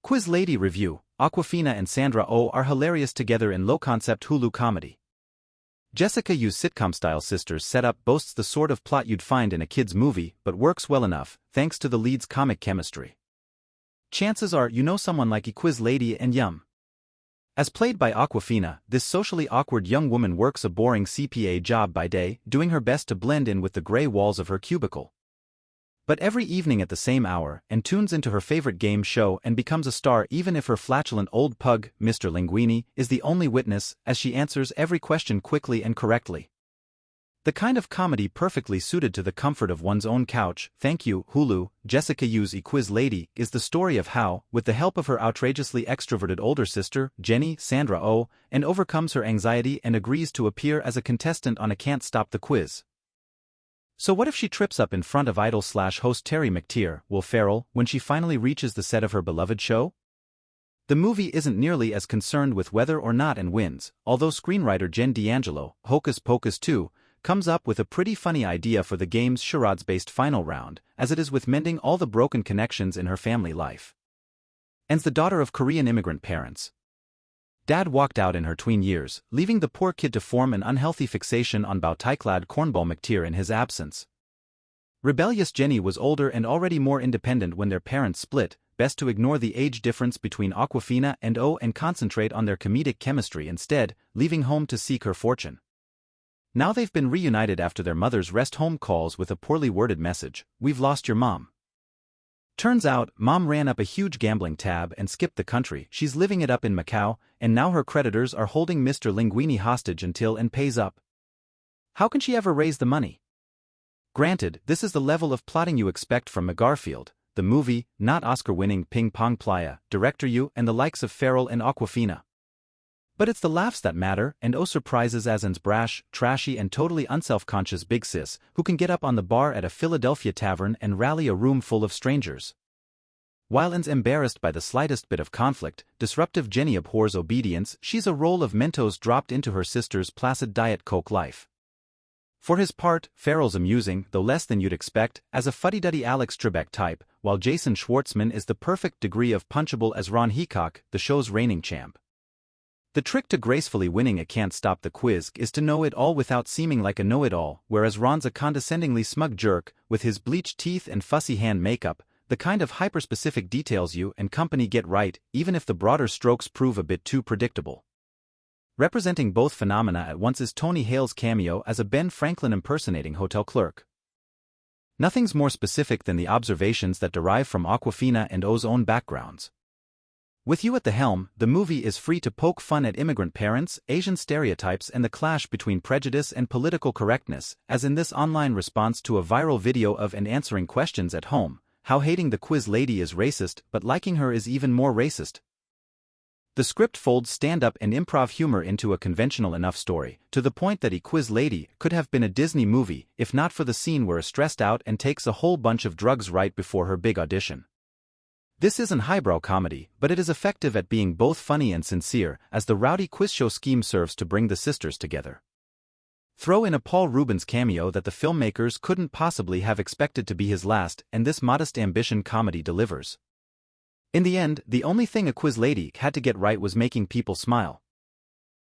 Quiz Lady Review: Awkwafina and Sandra Oh are hilarious together in low-concept Hulu comedy. Jessica Yu's sitcom-style sisters setup boasts the sort of plot you'd find in a kid's movie but works well enough, thanks to the lead's comic chemistry. Chances are you know someone like Quiz Lady and Yum. As played by Awkwafina, this socially awkward young woman works a boring CPA job by day, doing her best to blend in with the gray walls of her cubicle. But every evening at the same hour, and tunes into her favorite game show and becomes a star even if her flatulent old pug, Mr. Linguini, is the only witness, as she answers every question quickly and correctly. The kind of comedy perfectly suited to the comfort of one's own couch. Thank you, Hulu. Jessica Yu's Quiz Lady is the story of how, with the help of her outrageously extroverted older sister, Jenny, Sandra Oh, and overcomes her anxiety and agrees to appear as a contestant on a Can't Stop the Quiz. So what if she trips up in front of Idol/host Terry McTeer, Will Ferrell, when she finally reaches the set of her beloved show? The movie isn't nearly as concerned with whether or not and wins, although screenwriter Jen D'Angelo, Hocus Pocus 2, comes up with a pretty funny idea for the game's charades-based final round, as it is with mending all the broken connections in her family life. Anne's the daughter of Korean immigrant parents. Dad walked out in her tween years, leaving the poor kid to form an unhealthy fixation on Bowtie-clad cornball McTeer in his absence. Rebellious Jenny was older and already more independent when their parents split, best to ignore the age difference between Awkwafina and Oh and concentrate on their comedic chemistry instead, leaving home to seek her fortune. Now they've been reunited after their mother's rest-home calls with a poorly worded message, "We've lost your mom." Turns out, Mom ran up a huge gambling tab and skipped the country. She's living it up in Macau, and now her creditors are holding Mr. Linguini hostage until Anne pays up. How can she ever raise the money? Granted, this is the level of plotting you expect from Garfield, the movie, not Oscar-winning Ping Pong Playa, director you and the likes of Ferrell and Awkwafina. But it's the laughs that matter, and oh surprises as Anne's brash, trashy and totally unself-conscious big sis, who can get up on the bar at a Philadelphia tavern and rally a room full of strangers. While Anne's embarrassed by the slightest bit of conflict, disruptive Jenny abhors obedience. She's a roll of Mentos dropped into her sister's placid Diet Coke life. For his part, Ferrell's amusing, though less than you'd expect, as a fuddy-duddy Alex Trebek type, while Jason Schwartzman is the perfect degree of punchable as Ron Heacock, the show's reigning champ. The trick to gracefully winning a Can't Stop the Quiz is to know it all without seeming like a know-it-all, whereas Ron's a condescendingly smug jerk, with his bleached teeth and fussy hand makeup, the kind of hyper-specific details you and company get right, even if the broader strokes prove a bit too predictable. Representing both phenomena at once is Tony Hale's cameo as a Ben Franklin impersonating hotel clerk. Nothing's more specific than the observations that derive from Awkwafina and Oh's own backgrounds. With you at the helm, the movie is free to poke fun at immigrant parents, Asian stereotypes and the clash between prejudice and political correctness, as in this online response to a viral video of Anne answering questions at home, how hating the quiz lady is racist but liking her is even more racist. The script folds stand-up and improv humor into a conventional enough story, to the point that Quiz Lady could have been a Disney movie if not for the scene where stressed out and takes a whole bunch of drugs right before her big audition. This isn't highbrow comedy, but it is effective at being both funny and sincere, as the rowdy quiz show scheme serves to bring the sisters together. Throw in a Paul Rubens cameo that the filmmakers couldn't possibly have expected to be his last, and this modest ambition comedy delivers. In the end, the only thing Quiz Lady had to get right was making people smile.